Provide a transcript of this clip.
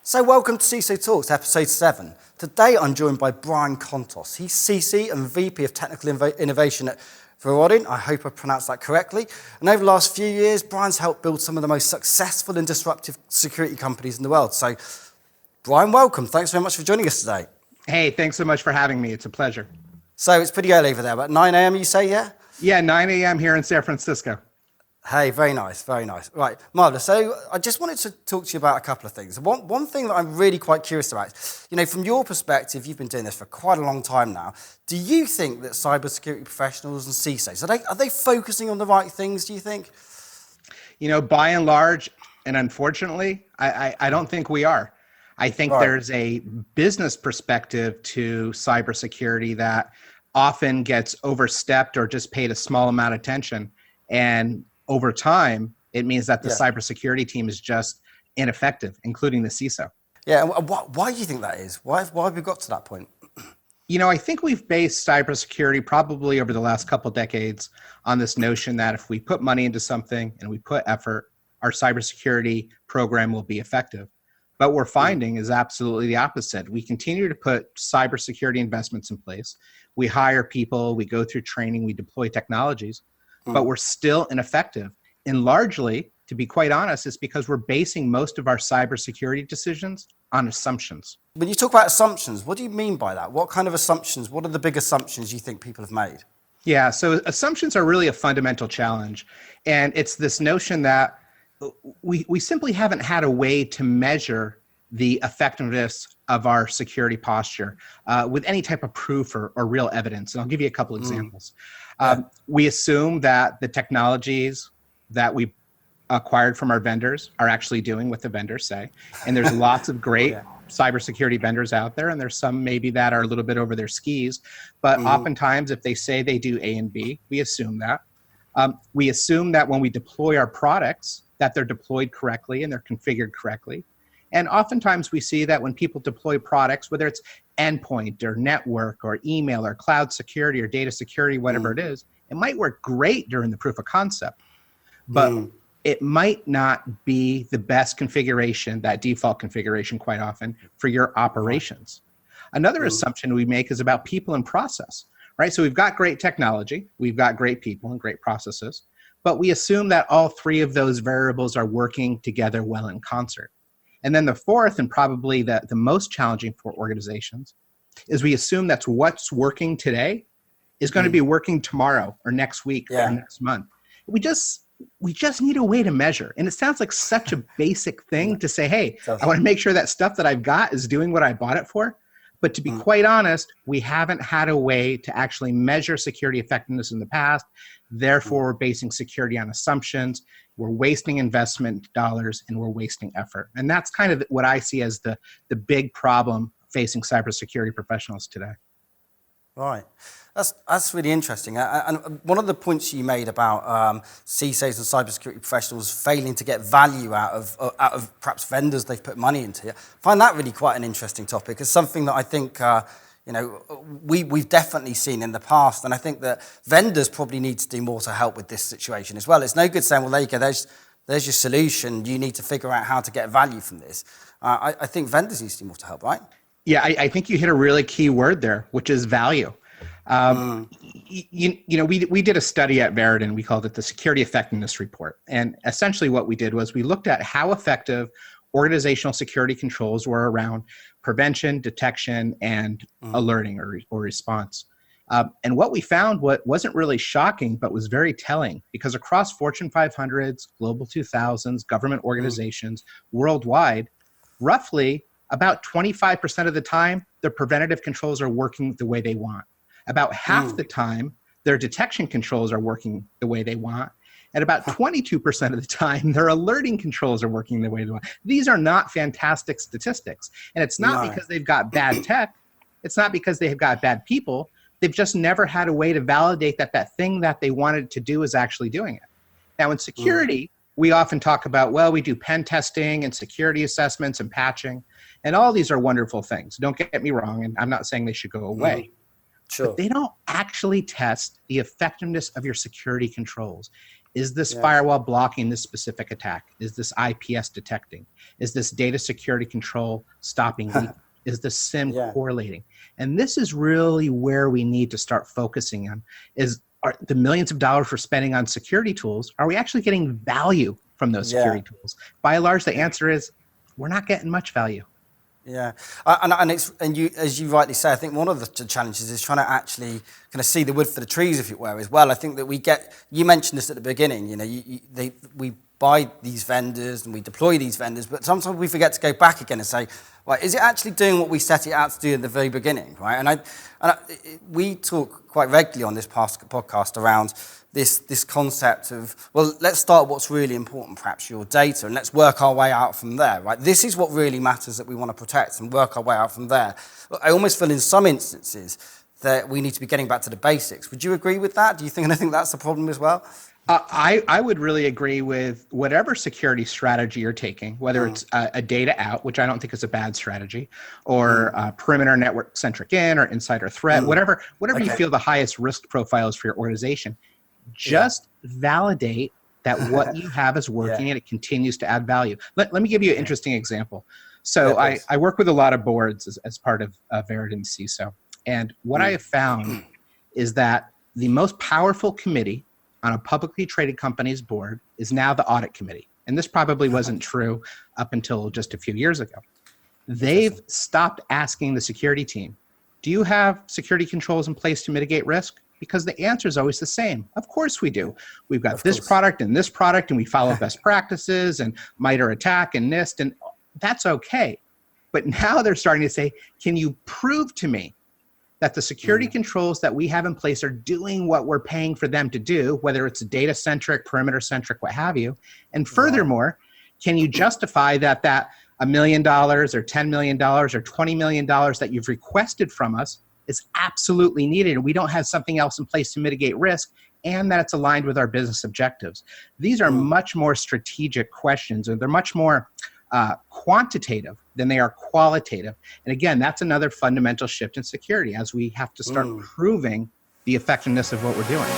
So welcome to CISOTalks, episode 7. Today I'm joined by Brain Contos. He's CC and VP of Technical Innovation at Verodin. I hope I pronounced that correctly. And over the last few years, Brian's helped build some of the most successful and disruptive security companies in the world. So, Brian, welcome. Thanks very much for joining us today. Hey, thanks so much for having me. It's a pleasure. So it's pretty early over there, about 9 a.m. you say, yeah? Yeah, 9 a.m. here in San Francisco. Hey, very nice, very nice. Right, marvellous. So I just wanted to talk to you about a couple of things. One thing that I'm really quite curious about, from your perspective, you've been doing this for quite a long time now. Do you think that cybersecurity professionals and CISOs, are they focusing on the right things, do you think? By and large, and unfortunately, I don't think we are. I think there's a business perspective to cybersecurity that often gets overstepped or just paid a small amount of attention. And over time, it means that the cybersecurity team is just ineffective, including the CISO. Yeah, and why do you think that is? Why have we got to that point? I think we've based cybersecurity probably over the last couple of decades on this notion that if we put money into something and we put effort, our cybersecurity program will be effective. But what we're finding is absolutely the opposite. We continue to put cybersecurity investments in place. We hire people, we go through training, we deploy technologies, but we're still ineffective. And largely, to be quite honest, it's because we're basing most of our cybersecurity decisions on assumptions. When you talk about assumptions, what do you mean by that? What kind of assumptions? What are the big assumptions you think people have made? Yeah, so assumptions are really a fundamental challenge. And it's this notion that we simply haven't had a way to measure the effectiveness of our security posture with any type of proof or real evidence. And I'll give you a couple examples. We assume that the technologies that we acquired from our vendors are actually doing what the vendors say. And there's lots of great cybersecurity vendors out there, and there's some maybe that are a little bit over their skis. But oftentimes, if they say they do A and B, we assume that. We assume that when we deploy our products, that they're deployed correctly and they're configured correctly. And oftentimes we see that when people deploy products, whether it's endpoint or network or email or cloud security or data security, whatever it is, it might work great during the proof of concept, but it might not be the best configuration, that default configuration quite often, for your operations. Another assumption we make is about people and process, right? So we've got great technology, we've got great people and great processes, but we assume that all three of those variables are working together well in concert. And then the fourth, and probably the most challenging for organizations, is we assume that's what's working today is going to be working tomorrow or next week or next month. We just need a way to measure. And it sounds like such a basic thing to say, hey, I want to make sure that stuff that I've got is doing what I bought it for. But to be quite honest, we haven't had a way to actually measure security effectiveness in the past. Therefore, we're basing security on assumptions. We're wasting investment dollars and we're wasting effort. And that's kind of what I see as the big problem facing cybersecurity professionals today. Right. That's really interesting. And one of the points you made about CISOs and cybersecurity professionals failing to get value out of perhaps vendors they've put money into, I find that really quite an interesting topic. It's something that I think we've definitely seen in the past, and I think that vendors probably need to do more to help with this situation as well. It's no good saying, well, there you go, there's your solution. You need to figure out how to get value from this. I think vendors need to do more to help, right? Yeah, I think you hit a really key word there, which is value. We did a study at Verodin. We called it the Security Effectiveness Report. And essentially what we did was we looked at how effective organizational security controls were around prevention, detection, and alerting or response. And what we found wasn't really shocking, but was very telling, because across Fortune 500s, Global 2000s, government organizations worldwide, roughly about 25% of the time, their preventative controls are working the way they want. About half the time, their detection controls are working the way they want. And about 22% of the time, their alerting controls are working the way they want. These are not fantastic statistics. And it's not because they've got bad tech. It's not because they've got bad people. They've just never had a way to validate that that thing that they wanted to do is actually doing it. Now, in security, we often talk about, well, we do pen testing and security assessments and patching. And all these are wonderful things. Don't get me wrong. And I'm not saying they should go away. Sure. But they don't actually test the effectiveness of your security controls. Is this firewall blocking this specific attack? Is this IPS detecting? Is this data security control stopping leak? Is the SIM correlating? And this is really where we need to start focusing on, is are the millions of dollars we're spending on security tools, are we actually getting value from those security tools? By and large, the answer is we're not getting much value. Yeah, and you, as you rightly say, I think one of the challenges is trying to actually kind of see the wood for the trees, if it were, as well. I think that you mentioned this at the beginning, you know, we buy these vendors and we deploy these vendors, but sometimes we forget to go back again and say, right, is it actually doing what we set it out to do at the very beginning, right? And we talk quite regularly on this podcast around this concept of, well, let's start what's really important, perhaps your data, and let's work our way out from there, right? This is what really matters that we want to protect, and work our way out from there. I almost feel in some instances that we need to be getting back to the basics. Would you agree with that? Do you think that's the problem as well? I would really agree with whatever security strategy you're taking, whether it's a data out, which I don't think is a bad strategy, or perimeter network centric in, or insider threat, whatever you feel the highest risk profile is for your organization. Just validate that what you have is working and it continues to add value. Let me give you an interesting example. So I work with a lot of boards as part of Veritan CISO. And what I have found is that the most powerful committee on a publicly traded company's board is now the audit committee. And this probably wasn't true up until just a few years ago. They've stopped asking the security team, do you have security controls in place to mitigate risk? Because the answer is always the same. Of course we do. We've got this product, and we follow best practices and MITRE ATT&CK and NIST, and that's okay. But now they're starting to say, can you prove to me that the security controls that we have in place are doing what we're paying for them to do, whether it's data-centric, perimeter-centric, what have you? And furthermore, can you justify that $1 million or $10 million or $20 million that you've requested from us is absolutely needed, and we don't have something else in place to mitigate risk, and that it's aligned with our business objectives? These are much more strategic questions, and they're much more quantitative than they are qualitative. And again, that's another fundamental shift in security, as we have to start proving the effectiveness of what we're doing.